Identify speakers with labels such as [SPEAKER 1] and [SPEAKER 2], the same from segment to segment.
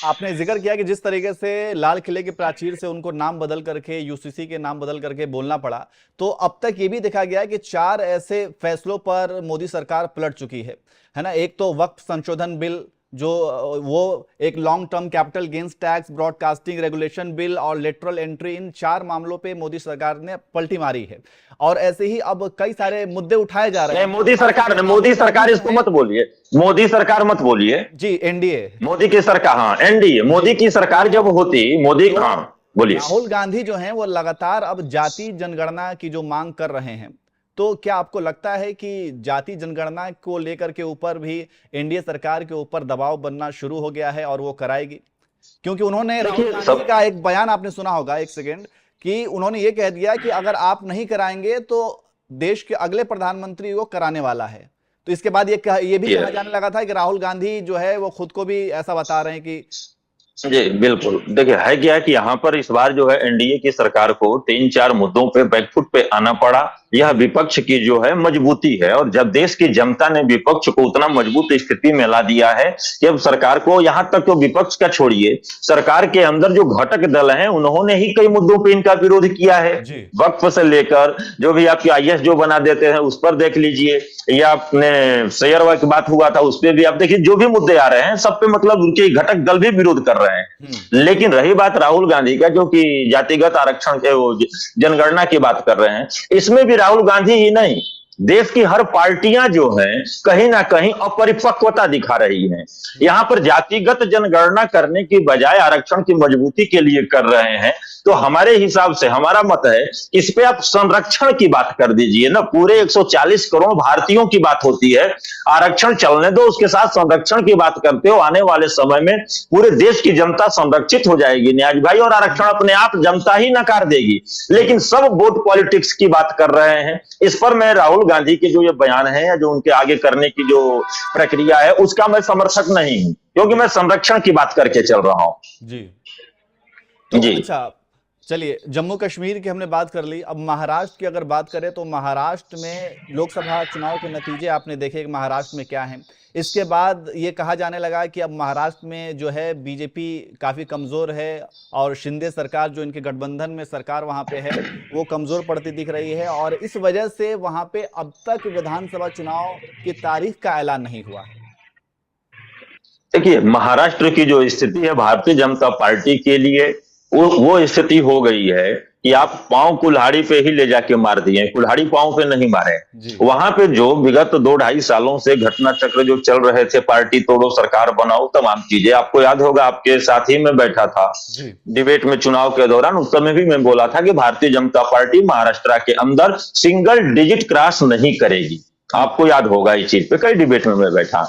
[SPEAKER 1] आपने जिक्र किया कि जिस तरीके से लाल किले के प्राचीर से उनको नाम बदल करके यूसीसी के नाम बदल करके बोलना पड़ा, तो अब तक ये भी देखा गया है कि 4 ऐसे फैसलों पर मोदी सरकार पलट चुकी है ना। एक तो वक्फ संशोधन बिल, जो वो एक long term capital gains tax, broadcasting regulation bill और लेटरल एंट्री, इन 4 मामलों पे मोदी सरकार ने पलटी मारी है। और ऐसे ही अब कई सारे मुद्दे उठाए जा रहे
[SPEAKER 2] नहीं,
[SPEAKER 1] हैं।
[SPEAKER 2] मोदी सरकार
[SPEAKER 1] जो
[SPEAKER 2] इसको
[SPEAKER 1] है,
[SPEAKER 2] मत बोलिए, मोदी सरकार मत बोलिए।
[SPEAKER 1] जी एनडीए।
[SPEAKER 2] मोदी की सरकार, हाँ एनडीए, मोदी की सरकार जब होती, मोदी,
[SPEAKER 1] तो
[SPEAKER 2] हाँ बोलिए।
[SPEAKER 1] राहुल गांधी जो हैं वो लगातार अब जाति जनगणना की जो मांग कर रहे हैं, तो क्या आपको लगता है कि जाति जनगणना को लेकर के ऊपर भी एनडीए सरकार के ऊपर दबाव बनना शुरू हो गया है और वो कराएगी? क्योंकि उन्होंने, राहुल
[SPEAKER 2] देखिए
[SPEAKER 1] गांधी
[SPEAKER 2] सब,
[SPEAKER 1] का एक बयान आपने सुना होगा, एक सेकेंड, कि उन्होंने ये कह दिया कि अगर आप नहीं कराएंगे तो देश के अगले प्रधानमंत्री को कराने वाला है। तो इसके बाद ये भी कहा जाने लगा था कि राहुल गांधी जो है वो खुद को भी ऐसा बता रहे हैं कि
[SPEAKER 2] जी बिल्कुल। देखिए है क्या कि यहाँ पर इस बार जो है एनडीए की सरकार को 3-4 मुद्दों पे बैकफुट पे आना पड़ा। यह विपक्ष की जो है मजबूती है, और जब देश की जनता ने विपक्ष को उतना मजबूत स्थिति में ला दिया है कि अब सरकार को, यहां तक तो विपक्ष का छोड़िए, सरकार के अंदर जो घटक दल हैं उन्होंने ही कई मुद्दों पे इनका विरोध किया है।
[SPEAKER 1] जी
[SPEAKER 2] वक्फ से लेकर जो भी आपकी आईएएस जो बना देते हैं उस पर देख लीजिए, या अपने शेयर की बात हुआ था उस पर भी आप देखिए, जो भी मुद्दे आ रहे हैं सब पे मतलब उनके घटक दल भी विरोध कर रहे हैं। लेकिन रही बात राहुल गांधी का, जो कि जातिगत आरक्षण के वो जनगणना की बात कर रहे हैं, इसमें भी राहुल गांधी ही नहीं, देश की हर पार्टियां जो हैं कहीं ना कहीं अपरिपक्वता दिखा रही हैं। यहां पर जातिगत जनगणना करने की बजाय आरक्षण की मजबूती के लिए कर रहे हैं। तो हमारे हिसाब से हमारा मत है, इस पे आप संरक्षण की बात कर दीजिए ना। पूरे 140 करोड़ भारतीयों की बात होती है, आरक्षण चलने दो, उसके साथ संरक्षण की बात करते हो, आने वाले समय में पूरे देश की जनता संरक्षित हो जाएगी न्याज भाई, और आरक्षण अपने आप जनता ही नकार देगी। लेकिन सब वोट पॉलिटिक्स की बात कर रहे हैं। इस पर मैं राहुल गांधी के जो ये बयान है या जो उनके आगे करने की जो प्रक्रिया है उसका मैं समर्थक नहीं हूं, क्योंकि मैं संरक्षण की बात करके चल रहा हूं।
[SPEAKER 1] जी। तो
[SPEAKER 2] जी
[SPEAKER 1] अच्छा, चलिए जम्मू कश्मीर की हमने बात कर ली, अब महाराष्ट्र की अगर बात करें तो महाराष्ट्र में लोकसभा चुनाव के नतीजे आपने देखे कि महाराष्ट्र में क्या है। इसके बाद ये कहा जाने लगा कि अब महाराष्ट्र में जो है बीजेपी काफी कमजोर है, और शिंदे सरकार जो इनके गठबंधन में सरकार वहां पे है वो कमजोर पड़ती दिख रही है, और इस वजह से वहां पे अब तक विधानसभा चुनाव की तारीख का ऐलान नहीं हुआ है।
[SPEAKER 2] देखिए, महाराष्ट्र की जो स्थिति है भारतीय जनता पार्टी के लिए, वो स्थिति हो गई है कि आप पांव कुल्हाड़ी पे ही ले जाके मार दिए, कुल्हाड़ी पांव पे नहीं मारे। वहां पे जो विगत 2-2.5 सालों से घटना चक्र जो चल रहे थे, पार्टी तोड़ो सरकार बनाओ तमाम चीजें, आपको याद होगा, आपके साथ ही में बैठा था डिबेट में चुनाव के दौरान, उस समय भी मैं बोला था कि भारतीय जनता पार्टी महाराष्ट्र के अंदर सिंगल डिजिट क्रॉस नहीं करेगी। आपको याद होगा इस चीज पे, कई डिबेट में मैं बैठा।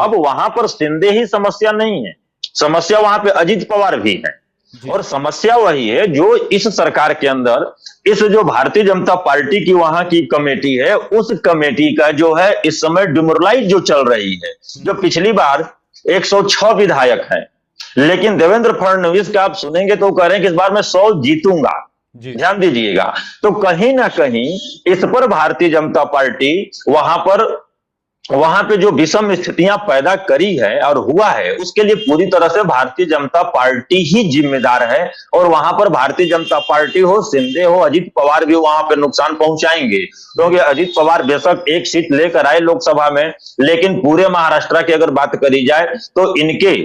[SPEAKER 2] अब वहां पर शिंदे ही समस्या नहीं है, समस्या वहां पे अजित पवार भी है। और समस्या वही है जो इस सरकार के अंदर, इस जो भारतीय जनता पार्टी की वहां की कमेटी है, उस कमेटी का जो है इस समय डिमोरलाइज जो चल रही है। जो पिछली बार 106 विधायक हैं, लेकिन देवेंद्र फडणवीस का आप सुनेंगे तो कह रहे हैं कि इस बार मैं 100 जीतूंगा। ध्यान दीजिएगा। तो कहीं ना कहीं इस पर भारतीय जनता पार्टी वहां पे जो विषम स्थितियां पैदा करी है और हुआ है, उसके लिए पूरी तरह से भारतीय जनता पार्टी ही जिम्मेदार है। और वहां पर भारतीय जनता पार्टी हो, शिंदे हो, अजित पवार भी वहां पर नुकसान पहुंचाएंगे, क्योंकि अजित पवार बेशक एक सीट लेकर आए लोकसभा में, लेकिन पूरे महाराष्ट्र की अगर बात करी जाए तो इनके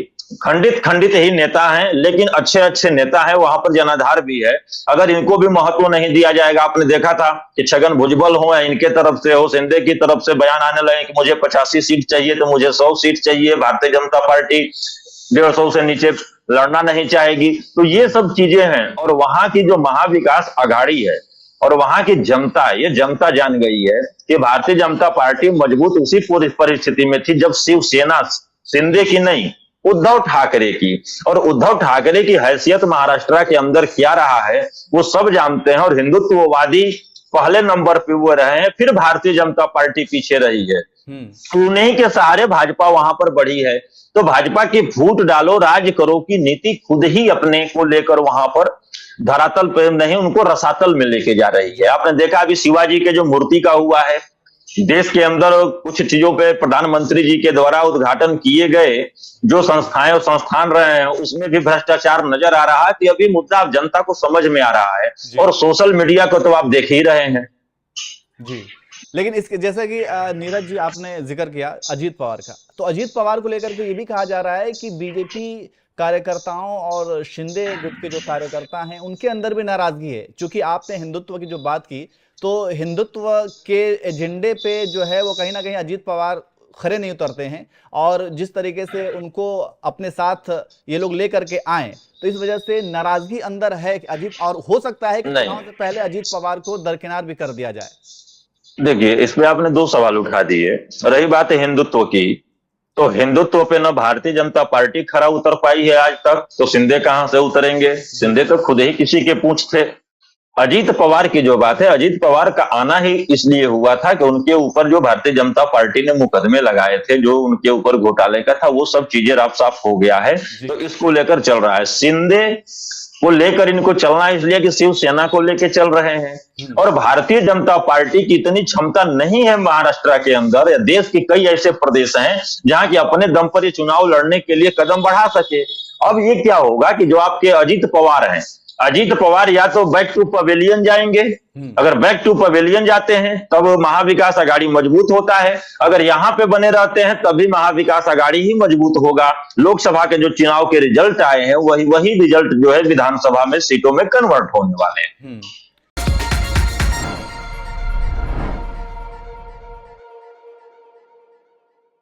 [SPEAKER 2] खंडित ही नेता हैं, लेकिन अच्छे नेता हैं, वहां पर जनाधार भी है। अगर इनको भी महत्व नहीं दिया जाएगा, आपने देखा था कि छगन भुजबल हो या इनके तरफ से हो, शिंदे की तरफ से बयान आने लगे कि मुझे 85 सीट चाहिए तो मुझे 100 सीट चाहिए, भारतीय जनता पार्टी 150 से नीचे लड़ना नहीं चाहेगी। तो ये सब चीजें हैं, और वहां की जो महाविकास आघाड़ी है और वहां की जनता है, ये जनता जान गई है कि भारतीय जनता पार्टी मजबूत उसी परिस्थिति में थी जब शिवसेना, शिंदे की नहीं, उद्धव ठाकरे की, और उद्धव ठाकरे की हैसियत महाराष्ट्र के अंदर क्या रहा है वो सब जानते हैं। और हिंदुत्ववादी पहले नंबर पे वो रहे हैं, फिर भारतीय जनता पार्टी पीछे रही है। उन्हीं के सहारे भाजपा वहां पर बढ़ी है। तो भाजपा की फूट डालो राज करो की नीति खुद ही अपने को लेकर वहां पर धरातल पे नहीं, उनको रसातल में लेके जा रही है। आपने देखा अभी शिवाजी के जो मूर्ति का हुआ है, देश के अंदर कुछ चीजों पे प्रधानमंत्री जी के द्वारा उद्घाटन किए गए जो संस्थाएं और संस्थान रहे हैं उसमें भी भ्रष्टाचार नजर आ रहा है। तो अभी मुद्दा अब जनता को समझ में आ रहा है और सोशल मीडिया को तो आप देख ही रहे हैं
[SPEAKER 1] जी। लेकिन इसके जैसे कि नीरज जी आपने जिक्र किया अजीत पवार का, तो अजीत पवार को लेकर के ये भी कहा जा रहा है कि बीजेपी कार्यकर्ताओं और शिंदे गुट के जो कार्यकर्ता हैं उनके अंदर भी नाराजगी है। क्योंकि आपने हिंदुत्व की जो बात की, तो हिंदुत्व के एजेंडे पे जो है वो कहीं ना कहीं अजीत पवार खरे नहीं उतरते हैं, और जिस तरीके से उनको अपने साथ ये लोग लेकर के आए, तो इस वजह से नाराजगी अंदर है अजीत, और हो सकता है कि चुनाव से पहले अजीत पवार को दरकिनार भी कर दिया जाए।
[SPEAKER 2] देखिए, इसमें आपने दो सवाल उठा दिए। रही बात है हिंदुत्व की, तो हिंदुत्व पे न भारतीय जनता पार्टी खरा उतर पाई है आज तक, तो शिंदे कहां से उतरेंगे? शिंदे तो खुद ही किसी के पूंछ थे। अजीत पवार की जो बात है, अजीत पवार का आना ही इसलिए हुआ था कि उनके ऊपर जो भारतीय जनता पार्टी ने मुकदमे लगाए थे, जो उनके ऊपर घोटाले का था, वो सब चीजें राफ साफ हो गया है। तो इसको लेकर चल रहा है। शिंदे को लेकर इनको चलना इसलिए कि शिवसेना को लेकर चल रहे हैं, और भारतीय जनता पार्टी की इतनी क्षमता नहीं है महाराष्ट्र के अंदर या देश के कई ऐसे प्रदेश हैं जहां की अपने दम पर ये चुनाव लड़ने के लिए कदम बढ़ा सके। अब ये क्या होगा कि जो आपके अजीत पवार हैं, अजीत पवार या तो बैक टू पवेलियन जाएंगे, अगर बैक टू पवेलियन जाते हैं तब महाविकास आघाड़ी मजबूत होता है, अगर यहां पे बने रहते हैं तब भी महाविकास आघाड़ी ही मजबूत होगा। लोकसभा के जो चुनाव के रिजल्ट आए हैं वही रिजल्ट जो है विधानसभा में सीटों में कन्वर्ट होने वाले हैं।